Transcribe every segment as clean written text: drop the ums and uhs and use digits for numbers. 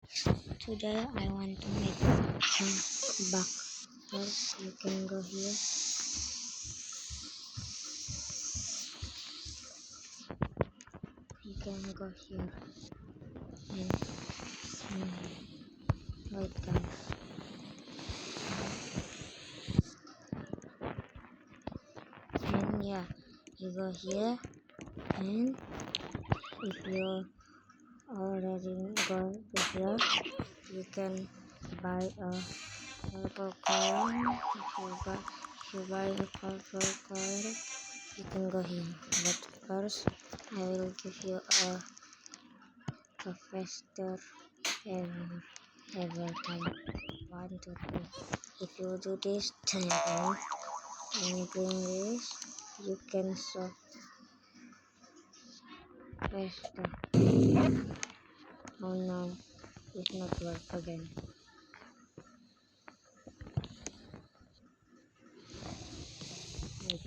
Today I want to make a back. First, you can go here. You can go here and wait, guys. And yeah, you go here, and if you already go to here, you can buy a purple coin. If you buy a purple coin, you can go here. But first, I will give you a faster every time. 1, 2, 3. If you do this 10 times and bring this, you can solve faster. Oh no, it's not work again. Wait,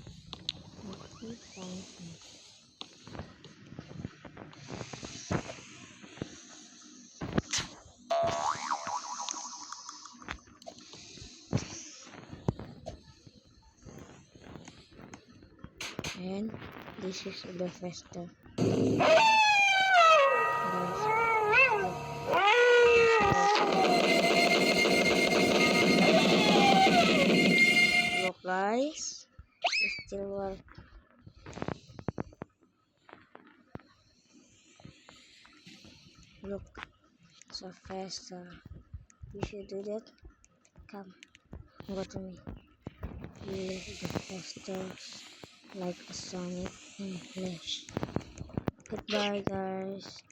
3 times. And this is the faster. Look guys, it still work. Look, so faster. You should do that. Come, go to me. You live the faster like a Sonic in Flash. Goodbye guys.